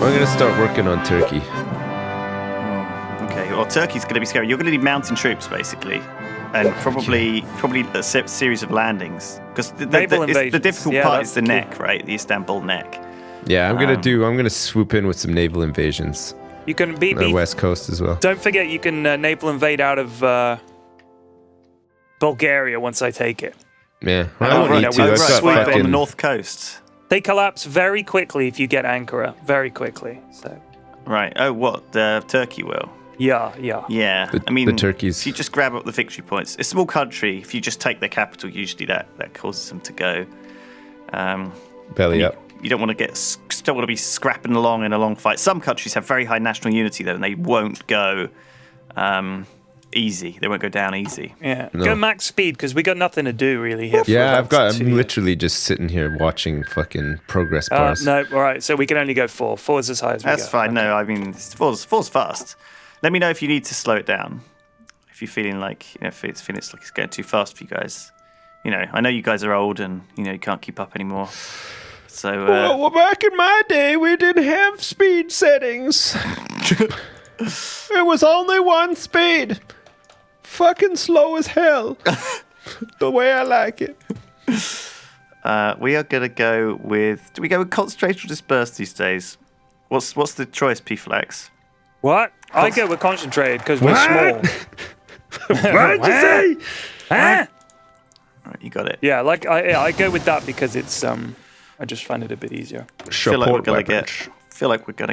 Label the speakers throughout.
Speaker 1: I'm gonna start working on Turkey.
Speaker 2: Okay, well, Turkey's going to be scary. You're going to need mountain troops, basically, and probably a series of landings. Because the difficult part is the neck, right? The Istanbul neck.
Speaker 1: Yeah, I'm gonna swoop in with some naval invasions.
Speaker 3: You can beat
Speaker 1: the West Coast as well.
Speaker 3: Don't forget, you can naval invade out of Bulgaria once I take it.
Speaker 1: Yeah, well, I don't need to.
Speaker 2: Sweep on the north coast.
Speaker 3: They collapse very quickly if you get Ankara. Very quickly. So.
Speaker 2: Right. Oh, what? Turkey will.
Speaker 3: Yeah.
Speaker 1: I mean, the Turkeys.
Speaker 2: If you just grab up the victory points, it's a small country. If you just take their capital, usually that causes them to go
Speaker 1: belly up.
Speaker 2: You don't want to be scrapping along in a long fight. Some countries have very high national unity though, and they won't go easy. They won't go down easy.
Speaker 3: Yeah, no. Go max speed because we got nothing to do really here.
Speaker 1: Yeah, I'm literally just sitting here watching fucking progress bars.
Speaker 3: No, all right. So we can only go 4. 4 is as high as we go.
Speaker 2: That's fine. Okay. No, I mean four's fast. Let me know if you need to slow it down. If you're feeling like if it's like it's going too fast for you guys. I know you guys are old and you can't keep up anymore. So
Speaker 1: well, back in my day, we didn't have speed settings. It was only one speed. Fucking slow as hell. The way I like it.
Speaker 2: We are gonna go with. Do we go with concentrate or disperse these days? What's the choice, P-Flax?
Speaker 3: What? I go with concentrated because we're small.
Speaker 1: What did you say?
Speaker 3: Huh?
Speaker 2: Right, you got it.
Speaker 3: Yeah, I go with that because it's I just find it a bit easier.
Speaker 2: Feel like we're gonna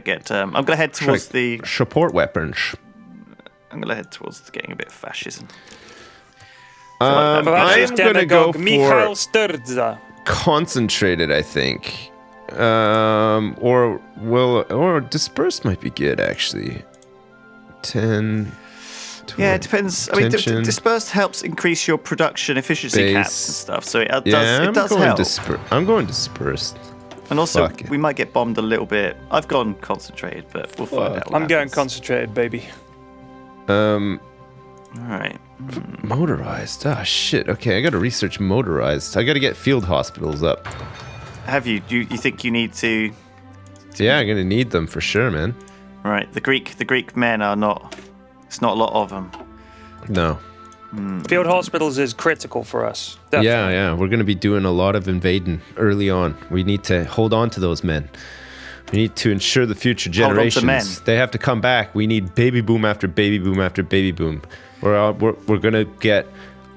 Speaker 2: get. I'm gonna head towards the
Speaker 1: support weapons.
Speaker 2: I'm gonna head towards getting a bit of fascism.
Speaker 1: I'm gonna go for
Speaker 3: Michal Sturza.
Speaker 1: Concentrated, I think. Or dispersed might be good actually. 10. 12,
Speaker 2: yeah, it depends. I mean, dispersed helps increase your production efficiency caps and stuff. So it does help.
Speaker 1: I'm going dispersed.
Speaker 2: And also, we might get bombed a little bit. I've gone concentrated, but we'll find out.
Speaker 3: I'm going concentrated, baby.
Speaker 2: All right.
Speaker 1: Motorized. Ah, shit. Okay, I got to research motorized. I got to get field hospitals up.
Speaker 2: Have you? Do you think you need to?
Speaker 1: Yeah, I'm gonna need them for sure, man.
Speaker 2: Right. The Greek men are not. It's not a lot of them.
Speaker 1: No.
Speaker 3: Field hospitals is critical for us. Definitely.
Speaker 1: Yeah. We're going to be doing a lot of invading early on. We need to hold on to those men. We need to ensure the future generations. They have to come back. We need baby boom after baby boom after baby boom. We're going to get...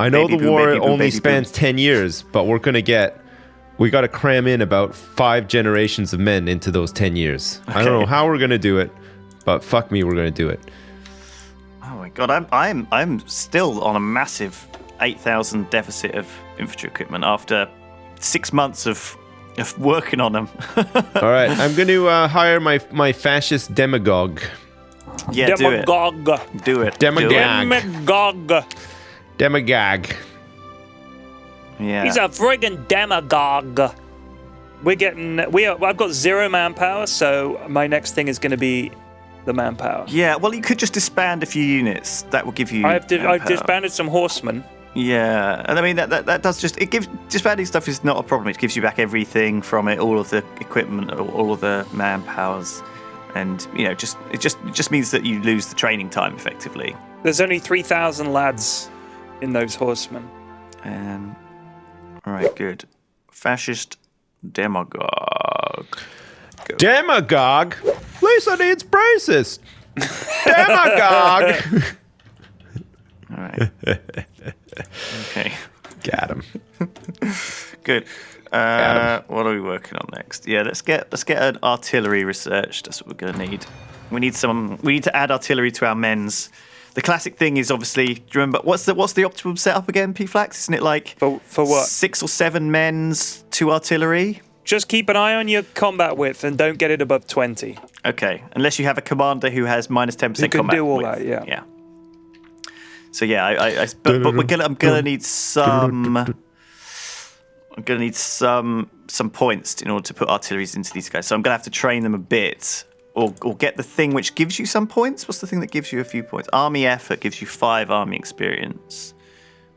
Speaker 1: I know the war only spans 10 years, but we're going to get... We got to cram in about 5 generations of men into those 10 years. Okay. I don't know how we're going to do it, but fuck me, we're going to do it.
Speaker 2: Oh my god, I'm still on a massive 8,000 deficit of infantry equipment after 6 months of working on them.
Speaker 1: All right, I'm going to hire my fascist demagogue.
Speaker 2: Yeah,
Speaker 3: demagogue.
Speaker 2: Do it.
Speaker 3: Demagogue.
Speaker 2: Yeah.
Speaker 3: He's a friggin' demagogue. I've got 0 manpower, so my next thing is going to be the manpower.
Speaker 2: Yeah, well, you could just disband a few units. That will give you.
Speaker 3: I've disbanded some horsemen.
Speaker 2: Yeah, and I mean that does just disbanding stuff is not a problem. It gives you back everything from it, all of the equipment, all of the manpowers, and it just means that you lose the training time effectively.
Speaker 3: There's only 3,000 lads in those horsemen.
Speaker 2: All right, good. Fascist demagogue. Go.
Speaker 1: Demagogue? Lisa needs braces. Demagogue.
Speaker 2: All right. Okay.
Speaker 1: Got him.
Speaker 2: Good. What are we working on next? Yeah, let's get an artillery researched. That's what we're gonna need. We need to add artillery to our men's. The classic thing is obviously. Do you remember what's the optimal setup again? P-Flax, isn't it like
Speaker 3: for what
Speaker 2: 6 or 7 men's, 2 artillery?
Speaker 3: Just keep an eye on your combat width and don't get it above 20.
Speaker 2: Okay, unless you have a commander who has minus 10% combat width.
Speaker 3: You can do all that, yeah.
Speaker 2: Yeah. So yeah, but I'm gonna need some. I'm gonna need some points in order to put artilleries into these guys. So I'm gonna have to train them a bit, or get the thing which gives you some points. What's the thing that gives you a few points? Army effort gives you 5 army experience,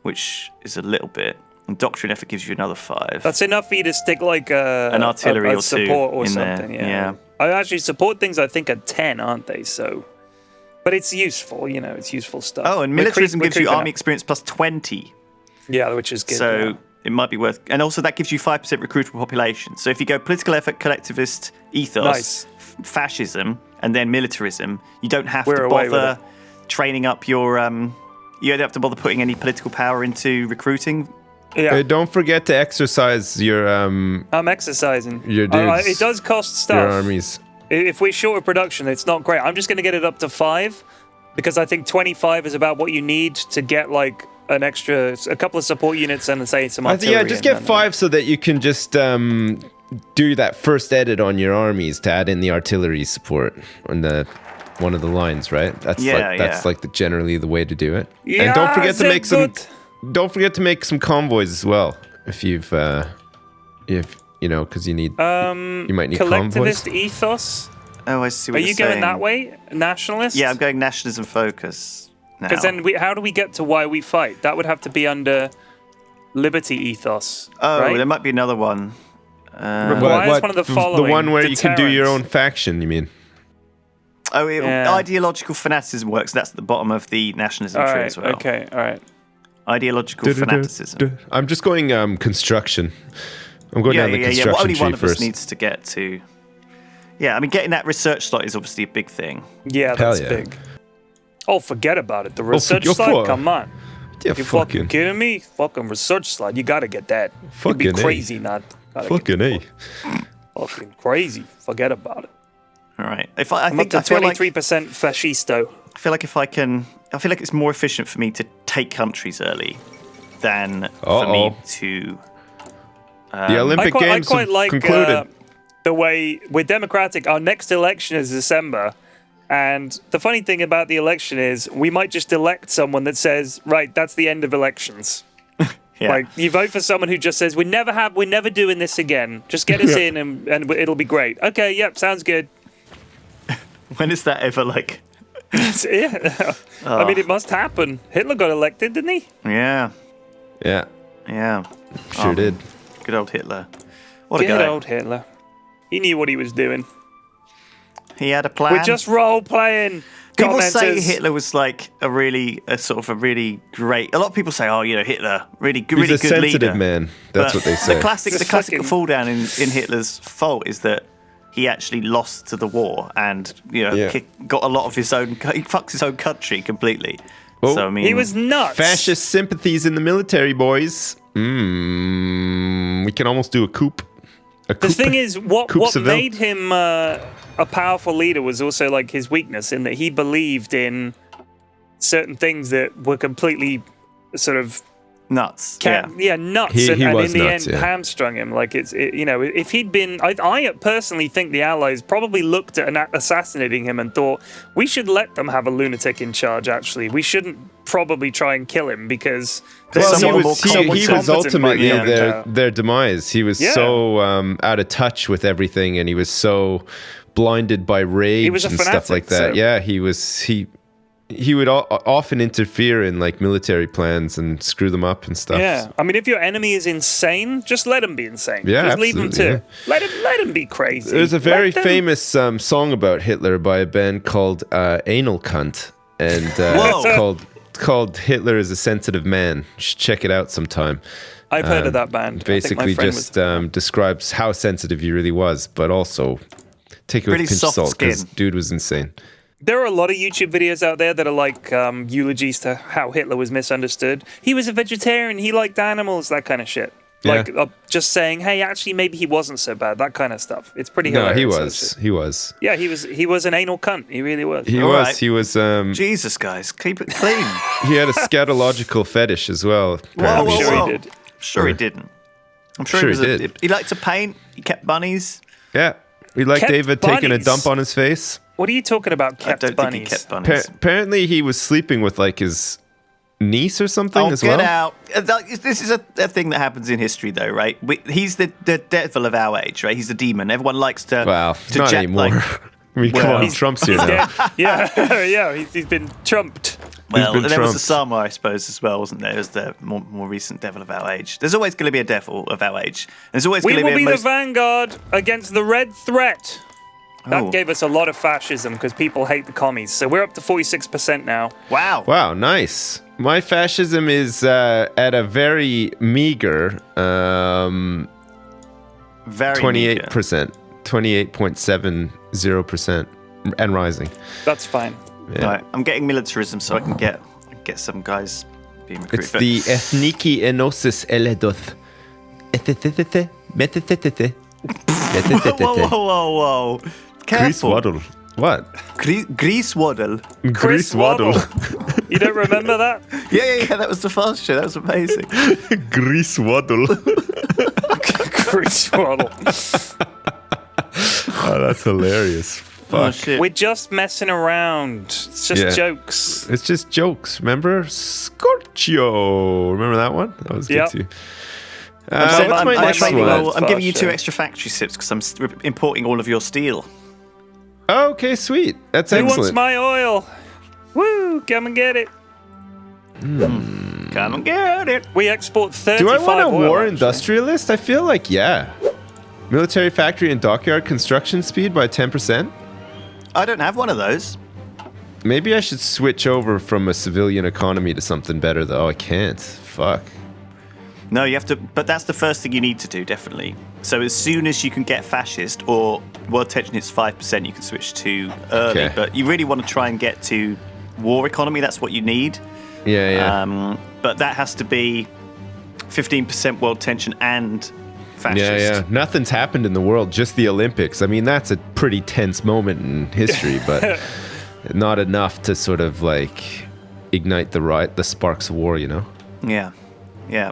Speaker 2: which is a little bit. And doctrine effort gives you another 5.
Speaker 3: That's enough for you to stick like an
Speaker 2: artillery or
Speaker 3: support
Speaker 2: 2
Speaker 3: or
Speaker 2: in
Speaker 3: something.
Speaker 2: there.
Speaker 3: I actually support things I think are 10, aren't they? So, but it's useful, it's useful stuff.
Speaker 2: Oh, and militarism gives you army experience plus 20.
Speaker 3: Yeah, which is good.
Speaker 2: So it might be worth, and also that gives you 5% recruitable population. So if you go political effort, collectivist ethos, fascism, and then militarism, you don't have to bother training up your. You don't have to bother putting any political power into recruiting.
Speaker 3: Yeah.
Speaker 1: Don't forget to exercise your.
Speaker 3: I'm exercising.
Speaker 1: Your dudes.
Speaker 3: It does cost stuff.
Speaker 1: Your armies.
Speaker 3: If we're short of production, it's not great. I'm just going to get it up to 5 because I think 25 is about what you need to get like a couple of support units and say some artillery.
Speaker 1: Yeah, just get 5 so that you can just do that first edit on your armies to add in the artillery support on one of the lines, right? That's generally the way to do it.
Speaker 3: Yeah,
Speaker 1: and don't forget to make some convoys as well if you've because you need you might need
Speaker 3: collectivist
Speaker 1: convoys.
Speaker 3: ethos.
Speaker 2: Oh, I see what you're saying.
Speaker 3: Are you going that way? Nationalist?
Speaker 2: Yeah, I'm going nationalism focus now.
Speaker 3: Because then how do we get to why we fight? That would have to be under liberty ethos.
Speaker 2: Oh,
Speaker 3: right?
Speaker 2: there might be another one.
Speaker 3: Requires one of the following.
Speaker 1: The one where you can do your own faction, you mean?
Speaker 2: Oh, ideological fanaticism works. That's at the bottom of the nationalism tree as well.
Speaker 3: Okay, all right.
Speaker 2: Ideological fanaticism.
Speaker 1: I'm just going construction. I'm going down the construction
Speaker 2: Well, only
Speaker 1: tree
Speaker 2: one of
Speaker 1: first.
Speaker 2: us needs to get to. Yeah, I mean, getting that research slot is obviously a big thing.
Speaker 3: Yeah, that's big. Oh, forget about it. The research slot? Come on.
Speaker 1: Yeah,
Speaker 3: you fucking kidding me? Fucking research slot. You gotta get that. It'd be crazy not.
Speaker 1: Fucking A.
Speaker 3: Fucking crazy. Forget about it.
Speaker 2: All right.
Speaker 3: I'm up to 23% fascisto.
Speaker 2: I feel like it's more efficient for me to take countries early than for me to.
Speaker 1: The Olympic Games
Speaker 3: I quite like
Speaker 1: concluded.
Speaker 3: The way we're democratic. Our next election is December. And the funny thing about the election is we might just elect someone that says, right, that's the end of elections.
Speaker 2: Yeah.
Speaker 3: Like, you vote for someone who just says, we're never doing this again. Just get us in and it'll be great. Okay, yep, sounds good.
Speaker 2: When is that ever like?
Speaker 3: Yeah. I mean, it must happen. Hitler got elected, didn't he?
Speaker 2: Yeah.
Speaker 1: Yeah.
Speaker 2: Yeah.
Speaker 1: Sure did.
Speaker 2: Good old Hitler. What a guy.
Speaker 3: Good old Hitler. He knew what he was doing.
Speaker 2: He had a plan.
Speaker 3: We're just role-playing.
Speaker 2: People say Hitler was like a really great. A lot of people say, "Oh, Hitler, really good,
Speaker 1: He's
Speaker 2: really
Speaker 1: a
Speaker 2: good
Speaker 1: sensitive
Speaker 2: leader."
Speaker 1: man. That's what they say.
Speaker 2: The classic fall down in Hitler's fault is that he actually lost to the war and got a lot of his own. He fucks his own country completely.
Speaker 1: Oh,
Speaker 2: so I mean,
Speaker 3: he was nuts.
Speaker 1: Fascist sympathies in the military, boys. We can almost do a coup.
Speaker 3: The thing is, what made him a powerful leader was also like his weakness in that he believed in certain things that were completely sort of
Speaker 2: nuts.
Speaker 3: Nuts.
Speaker 1: He
Speaker 3: and
Speaker 1: was
Speaker 3: in the
Speaker 1: nuts,
Speaker 3: end, hamstrung him. Like if he'd been, I personally think the Allies probably looked at assassinating him and thought we should let them have a lunatic in charge. Actually, we shouldn't probably try and kill him because
Speaker 1: he was ultimately their demise. He was so out of touch with everything, and he was so blinded by rage and stuff like that. Yeah, he would often interfere in like military plans and screw them up and stuff.
Speaker 3: Yeah, I mean, if your enemy is insane, just let him be insane.
Speaker 1: Yeah,
Speaker 3: just leave him to.
Speaker 1: Yeah.
Speaker 3: Let him be crazy.
Speaker 1: There's a very famous song about Hitler by a band called Anal Cunt, and it's called "Hitler is a Sensitive Man." You should check it out sometime.
Speaker 3: I've heard of that band.
Speaker 1: Basically, just describes how sensitive he really was, but also take it with a pinch of salt because dude was insane.
Speaker 3: There are a lot of YouTube videos out there that are like eulogies to how Hitler was misunderstood. He was a vegetarian. He liked animals, that kind of shit.
Speaker 1: Yeah.
Speaker 3: Like just saying, hey, actually, maybe he wasn't so bad. That kind of stuff. It's pretty hilarious.
Speaker 1: He was.
Speaker 3: Yeah, he was an anal cunt. He really was.
Speaker 1: He was.
Speaker 2: Jesus, guys, keep it clean.
Speaker 1: He had a scatological fetish as well.
Speaker 3: I'm sure he did.
Speaker 2: I'm sure he didn't. I'm sure he did. He liked to paint. He kept bunnies.
Speaker 1: Yeah. He liked David taking a dump on his face.
Speaker 3: What are you talking about,
Speaker 2: I don't think he kept bunnies.
Speaker 1: Apparently, he was sleeping with like his niece or something as well.
Speaker 2: Get out. This is a thing that happens in history, though, right? He's the devil of our age, right? He's the demon. Everyone likes to...
Speaker 1: Well, not anymore. I mean, come on, Trump's here now.
Speaker 3: Yeah, he's been trumped.
Speaker 2: Well, there was a Sama, I suppose, as well, wasn't there? There's the more recent devil of our age. There's always going to be a devil of our age. There's always going to be
Speaker 3: the vanguard against the red threat. That gave us a lot of fascism because people hate the commies. So we're up to 46% now.
Speaker 2: Wow.
Speaker 1: Wow, nice. My fascism is at a very meager
Speaker 2: Very
Speaker 1: 28%, 28.70%, and rising.
Speaker 3: That's fine.
Speaker 1: Yeah.
Speaker 2: Right. I'm getting militarism so I can get some guys being recruited.
Speaker 1: It's the ethniki enosis eledoth.
Speaker 2: Whoa.
Speaker 1: Grease
Speaker 2: Careful.
Speaker 1: Waddle. What?
Speaker 2: Grease Waddle.
Speaker 1: Grease Waddle.
Speaker 3: You don't remember that?
Speaker 2: Yeah. That was the Fast Show. That was amazing.
Speaker 1: Grease Waddle.
Speaker 3: Grease Waddle.
Speaker 1: Oh, that's hilarious.
Speaker 2: Oh,
Speaker 1: Fuck.
Speaker 2: shit.
Speaker 3: We're just messing around. It's just jokes.
Speaker 1: It's just jokes. Remember? Scorchio. Remember that one? That was good too. What's my next one?
Speaker 2: I'm giving you 2 extra factory sips because I'm importing all of your steel.
Speaker 1: Oh, okay, sweet. That's
Speaker 3: Who
Speaker 1: excellent.
Speaker 3: wants my oil? Woo! Come and get it.
Speaker 2: Come and get it.
Speaker 3: We export 35
Speaker 1: Do I want a
Speaker 3: oil,
Speaker 1: war
Speaker 3: actually.
Speaker 1: industrialist? I feel like, yeah. Military factory and dockyard construction speed by 10%?
Speaker 2: I don't have one of those.
Speaker 1: Maybe I should switch over from a civilian economy to something better, though. I can't. Fuck.
Speaker 2: No, you have to, but that's the first thing you need to do, definitely. So as soon as you can get fascist or world tension hits 5%, you can switch to early.
Speaker 1: Okay.
Speaker 2: But you really want to try and get to war economy. That's what you need.
Speaker 1: Yeah.
Speaker 2: But that has to be 15% world tension and fascist.
Speaker 1: Yeah. Nothing's happened in the world, just the Olympics. I mean, that's a pretty tense moment in history, but not enough to sort of like ignite the sparks of war, you know?
Speaker 2: Yeah.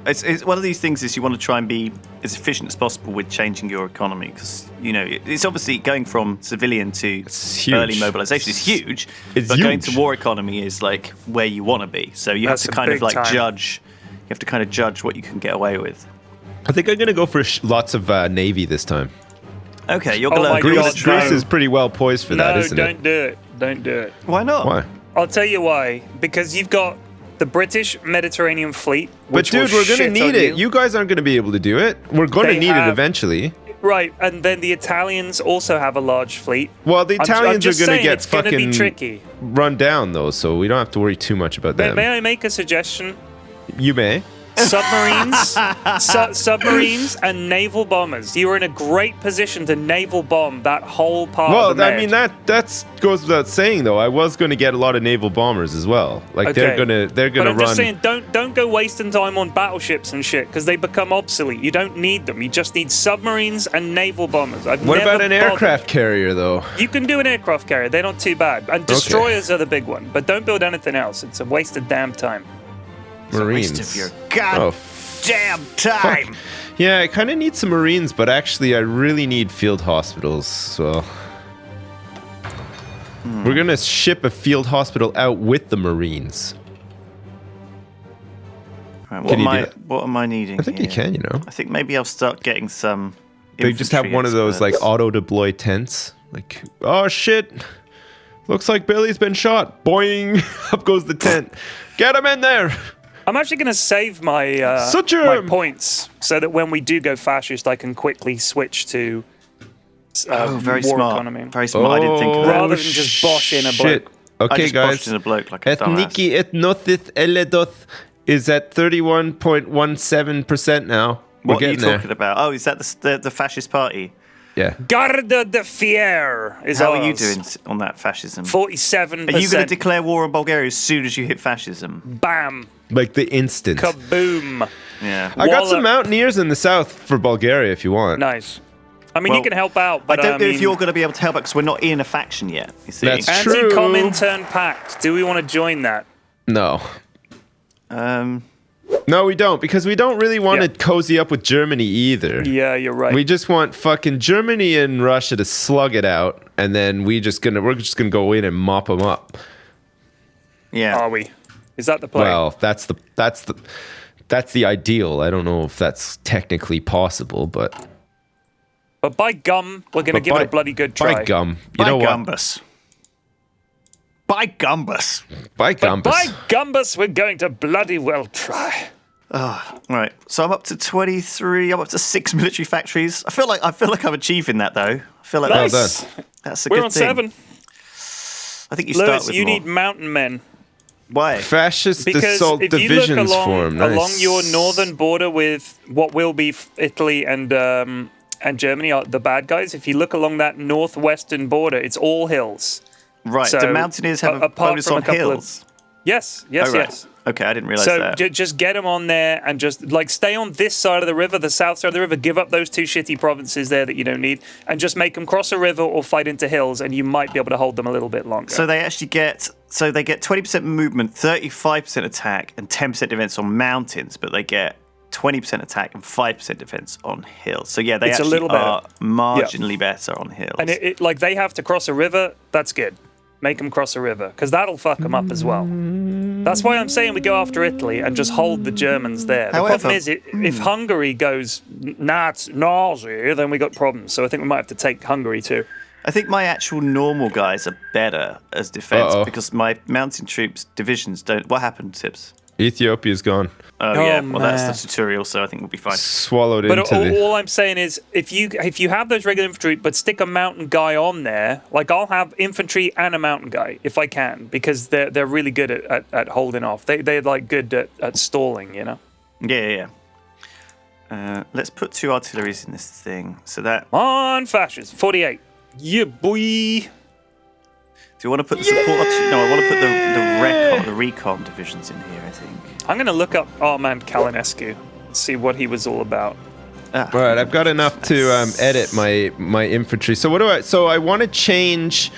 Speaker 2: It's one of these things is you want to try and be as efficient as possible with changing your economy because, you know, it's obviously going from civilian to early mobilization is huge.
Speaker 1: It's
Speaker 2: but
Speaker 1: huge.
Speaker 2: going to war economy is like where you want to be. So you
Speaker 3: That's
Speaker 2: have
Speaker 3: a
Speaker 2: to kind of
Speaker 3: big
Speaker 2: like
Speaker 3: time.
Speaker 2: judge. You have to kind of judge what you can get away with.
Speaker 1: I think I'm going to go for lots of Navy this time.
Speaker 2: Okay, you're
Speaker 3: Oh
Speaker 2: going
Speaker 3: my
Speaker 2: to
Speaker 3: God,
Speaker 1: Greece
Speaker 3: no.
Speaker 1: is pretty well poised for that, isn't
Speaker 3: don't
Speaker 1: it?
Speaker 3: do it. Don't do it.
Speaker 2: Why not?
Speaker 1: Why?
Speaker 3: I'll tell you why. Because you've got the British Mediterranean Fleet,
Speaker 1: But
Speaker 3: which
Speaker 1: dude,
Speaker 3: will
Speaker 1: we're going to
Speaker 3: shit
Speaker 1: need
Speaker 3: on
Speaker 1: it. You guys aren't going to be able to do it. We're going to
Speaker 3: They
Speaker 1: need it
Speaker 3: have-
Speaker 1: eventually.
Speaker 3: Right, and then the Italians also have a large fleet.
Speaker 1: Well, the
Speaker 3: I'm
Speaker 1: Italians
Speaker 3: just
Speaker 1: are going to
Speaker 3: saying
Speaker 1: get
Speaker 3: it's gonna be
Speaker 1: fucking
Speaker 3: tricky.
Speaker 1: run down, though, so we don't have to worry too much about them.
Speaker 3: May I make a suggestion?
Speaker 1: You may.
Speaker 3: Submarines, submarines, and naval bombers. You are in a great position to naval bomb that whole part of the
Speaker 1: Well, I
Speaker 3: Med.
Speaker 1: mean that goes without saying, though. I was going to get a lot of naval bombers as well. Like they're
Speaker 3: Okay.
Speaker 1: gonna
Speaker 3: But I'm
Speaker 1: run.
Speaker 3: just saying, don't go wasting time on battleships and shit because they become obsolete. You don't need them. You just need submarines and naval bombers.
Speaker 1: What about an aircraft carrier, though?
Speaker 3: You can do an aircraft carrier. They're not too bad. And destroyers are the big one. But don't build anything else. It's a waste of damn time.
Speaker 1: Marines.
Speaker 2: Waste of your
Speaker 1: Oh,
Speaker 2: goddamn time.
Speaker 1: Yeah, I kind of need some Marines, but actually, I really need field hospitals. So we're gonna ship a field hospital out with the Marines.
Speaker 2: Right,
Speaker 1: Can you do that?
Speaker 2: what am I needing?
Speaker 1: I think you
Speaker 2: here?
Speaker 1: can, you know.
Speaker 2: I think maybe I'll start getting some.
Speaker 1: They just have
Speaker 2: infantry
Speaker 1: one of those like
Speaker 2: experts.
Speaker 1: auto deploy tents. Like, oh shit, looks like Billy's been shot. Boing, up goes the tent. Get him in there.
Speaker 3: I'm actually going to save my my points so that when we do go fascist, I can quickly switch to
Speaker 2: very
Speaker 3: war
Speaker 2: smart.
Speaker 3: economy.
Speaker 2: Very smart. I didn't think of that.
Speaker 3: Rather than just bosh in a
Speaker 1: shit.
Speaker 3: bloke.
Speaker 2: I
Speaker 1: Okay,
Speaker 2: just
Speaker 1: guys.
Speaker 2: boshed in a bloke like a dumbass.
Speaker 1: Ethniki etnothith eledoth is at 31.17% now. We're
Speaker 2: What are you
Speaker 1: getting there.
Speaker 2: talking about? Oh, is that the fascist party?
Speaker 1: Yeah.
Speaker 3: Garda de Fier is
Speaker 2: How
Speaker 3: ours.
Speaker 2: are you doing on that fascism?
Speaker 3: 47%.
Speaker 2: Are you going to declare war on Bulgaria as soon as you hit fascism?
Speaker 3: Bam.
Speaker 1: Like the instant.
Speaker 3: Kaboom.
Speaker 2: Yeah.
Speaker 1: I got
Speaker 3: Wallop.
Speaker 1: some mountaineers in the south for Bulgaria if you want.
Speaker 3: Nice. I mean,
Speaker 2: Well,
Speaker 3: you can help out, but
Speaker 2: I don't know if you're going to be able to help out because we're not in a faction yet. You see?
Speaker 1: That's true.
Speaker 3: Anti-Comintern Pact. Do we want to join that?
Speaker 1: No.
Speaker 2: Um,
Speaker 1: No, we don't, because we don't really want
Speaker 3: Yeah.
Speaker 1: to cozy up with Germany either.
Speaker 3: Yeah, you're right.
Speaker 1: We just want fucking Germany and Russia to slug it out, and then we're just gonna go in and mop them up.
Speaker 2: yeah.
Speaker 3: Are we? Is that the plan?
Speaker 1: Well, that's the ideal. I don't know if that's technically possible, but
Speaker 3: But by gum, we're going to give it a bloody good try.
Speaker 1: by gum, you
Speaker 2: By
Speaker 1: know what?
Speaker 2: Gumbus. By Gumbus.
Speaker 1: By
Speaker 3: But
Speaker 1: gumbus.
Speaker 3: by Gumbus, we're going to bloody well try.
Speaker 2: Right. So I'm up to 23. I'm up to 6 military factories. I feel like I'm achieving that though. I feel like
Speaker 1: Well
Speaker 3: Nice.
Speaker 1: done.
Speaker 2: That's a
Speaker 3: We're
Speaker 2: good
Speaker 3: on
Speaker 2: thing.
Speaker 3: 7.
Speaker 2: I think you
Speaker 3: Lewis,
Speaker 2: start with
Speaker 3: you
Speaker 2: more.
Speaker 3: need mountain men.
Speaker 2: Why?
Speaker 1: Fascist
Speaker 3: Because
Speaker 1: assault
Speaker 3: if you
Speaker 1: divisions
Speaker 3: look
Speaker 1: form.
Speaker 3: along
Speaker 1: Nice.
Speaker 3: your northern border with what will be Italy and Germany, are the bad guys. If you look along that northwestern border, it's all hills.
Speaker 2: Right.
Speaker 3: So,
Speaker 2: Do Mountaineers have a
Speaker 3: apart
Speaker 2: bonus
Speaker 3: from
Speaker 2: on
Speaker 3: a couple
Speaker 2: hills?
Speaker 3: Yes,
Speaker 2: Oh, right.
Speaker 3: yes.
Speaker 2: Okay, I didn't realize
Speaker 3: So
Speaker 2: that.
Speaker 3: just get them on there and just like stay on this side of the river, the south side of the river. Give up those 2 shitty provinces there that you don't need, and just make them cross a river or fight into hills, and you might be able to hold them a little bit longer.
Speaker 2: So they actually get 20% movement, 35% attack, and 10% defense on mountains, but they get 20% attack and 5% defense on hills. So yeah, they
Speaker 3: It's a
Speaker 2: actually
Speaker 3: little better.
Speaker 2: are marginally better on hills.
Speaker 3: And it like they have to cross a river. That's good. Make them cross a river because that'll fuck them up as well. That's why I'm saying we go after Italy and just hold the Germans there. The
Speaker 2: However,
Speaker 3: problem is, if Hungary goes Nazi, then we got problems. So I think we might have to take Hungary too.
Speaker 2: I think my actual normal guys are better as defense
Speaker 1: Uh-oh.
Speaker 2: because my mountain troops divisions don't. What happened, Tips?
Speaker 1: Ethiopia's gone.
Speaker 2: Oh yeah,
Speaker 3: man.
Speaker 2: well that's the tutorial, so I think we'll be fine.
Speaker 1: Swallowed
Speaker 3: But
Speaker 1: into the...
Speaker 3: all I'm saying is, if you have those regular infantry, but stick a mountain guy on there, like I'll have infantry and a mountain guy if I can, because they're really good at holding off. They're like good at stalling, you know.
Speaker 2: Yeah. Let's put 2 artilleries in this thing. So that.
Speaker 3: On fascists, 48. Yeah, boy.
Speaker 2: Do you want to put the support? No, I want to put the recon divisions in here. I think.
Speaker 3: I'm gonna look up Armand Calinescu, see what he was all about.
Speaker 1: All right, I've got enough to edit my infantry. So what do I? So I want to change.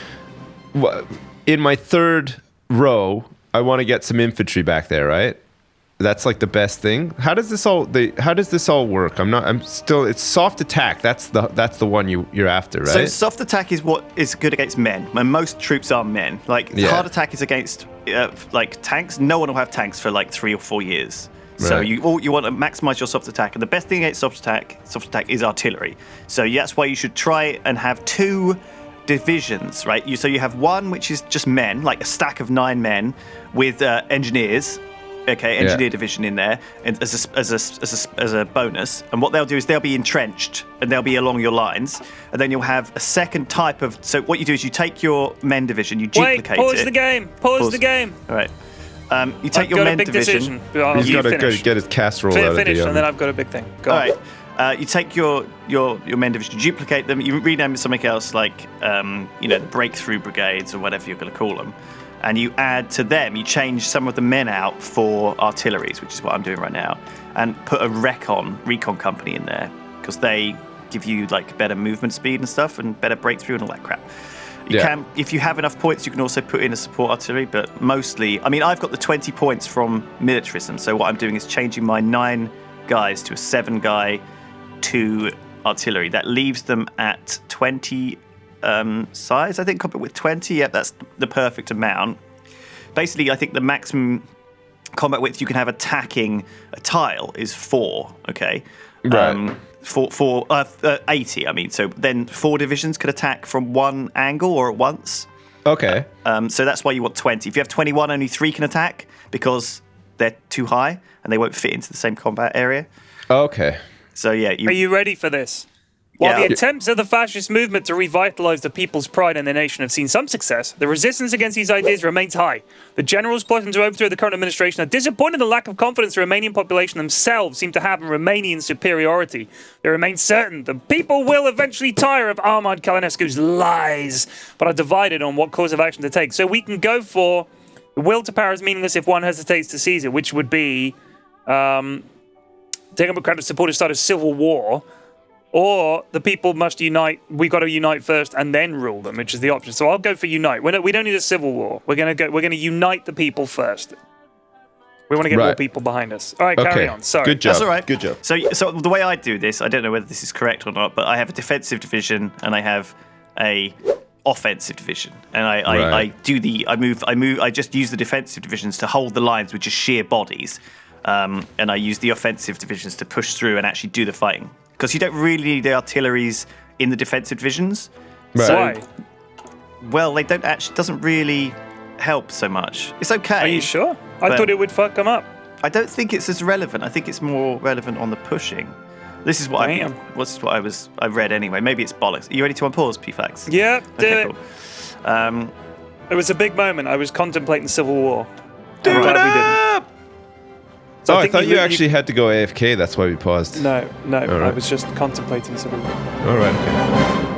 Speaker 1: In my 3rd row, I want to get some infantry back there, right? That's like the best thing. How does this all work? I'm still. It's soft attack. That's the one you're after, right?
Speaker 2: So soft attack is what is good against men. When most troops are men. Like hard attack is against like tanks. No one will have tanks for like 3 or 4 years. So
Speaker 1: Right.
Speaker 2: you want to maximize your soft attack, and the best thing against soft attack is artillery. So that's why you should try and have 2 divisions, right? So you have one which is just men, like a stack of 9 men with engineers. Okay, engineer division in there, and as a bonus. And what they'll do is they'll be entrenched and they'll be along your lines. And then you'll have a second type of. So what you do is you take your men division, you duplicate it.
Speaker 3: Pause the game. Pause the game.
Speaker 2: All right. You take
Speaker 3: I've
Speaker 2: your
Speaker 3: got
Speaker 2: men
Speaker 3: a big
Speaker 2: division.
Speaker 3: decision.
Speaker 1: He's got to get his casserole out of
Speaker 3: Finish,
Speaker 1: the
Speaker 3: and then I've got a big thing. Go
Speaker 2: All
Speaker 3: on.
Speaker 2: right. You take your men division, you duplicate them, you rename it something else like the breakthrough brigades or whatever you're going to call them, and you add to them. You change some of the men out for artilleries, which is what I'm doing right now, and put a recon company in there because they give you like better movement speed and stuff, and better breakthrough and all that crap. You can, if you have enough points, you can also put in a support artillery, but mostly, I mean, I've got the 20 points from militarism, so what I'm doing is changing my 9 guys to a 7 guy 2 artillery. That leaves them at 20 size, I think, compared with 20. Yeah, that's the perfect amount. Basically, I think the maximum combat width you can have attacking a tile is 4, okay?
Speaker 1: Right.
Speaker 2: For 80, I mean. So then 4 divisions could attack from one angle or at once.
Speaker 1: Okay.
Speaker 2: So that's why you want 20. If you have 21, only 3 can attack because they're too high and they won't fit into the same combat area.
Speaker 1: Okay.
Speaker 2: So yeah,
Speaker 3: Are you ready for this? While
Speaker 2: Yeah.
Speaker 3: the attempts of the fascist movement to revitalize the people's pride in their nation have seen some success, the resistance against these ideas remains high. The generals plotting to overthrow the current administration are disappointed in the lack of confidence the Romanian population themselves seem to have in Romanian superiority. They remain certain the people will eventually tire of Armand Calinescu's lies, but are divided on what course of action to take. So we can go for the will to power is meaningless if one hesitates to seize it, which would be taking up a crowd of supporters start a civil war. Or the people must unite. We've got to unite first and then rule them, which is the option. So I'll go for unite. We don't need a civil war. We're gonna unite the people first. We want to get more people behind us. All right, carry on. Sorry.
Speaker 1: Good job.
Speaker 2: That's all right.
Speaker 1: Good job.
Speaker 2: So the way I do this, I don't know whether this is correct or not, but I have a defensive division and I have a offensive division, and I just use the defensive divisions to hold the lines with just sheer bodies, and I use the offensive divisions to push through and actually do the fighting. Because you don't really need the artilleries in the defensive divisions.
Speaker 1: Right.
Speaker 2: So,
Speaker 3: Why?
Speaker 2: well, they don't actually. Doesn't really help so much. It's okay.
Speaker 3: Are you sure? I
Speaker 2: But-
Speaker 3: thought it would fuck them up.
Speaker 2: I don't think it's as relevant. I think it's more relevant on the pushing. This is what I read anyway. Maybe it's bollocks. Are you ready to unpause, PFAX?
Speaker 3: Yeah, do it.
Speaker 2: Cool.
Speaker 3: It was a big moment. I was contemplating the Civil War.
Speaker 1: Do
Speaker 3: I'm
Speaker 1: it
Speaker 3: glad we didn't.
Speaker 1: up!
Speaker 3: So
Speaker 1: I thought you actually had to go AFK. That's why we paused.
Speaker 3: No,
Speaker 1: right.
Speaker 3: I was just contemplating the Civil War.
Speaker 1: All right. Okay.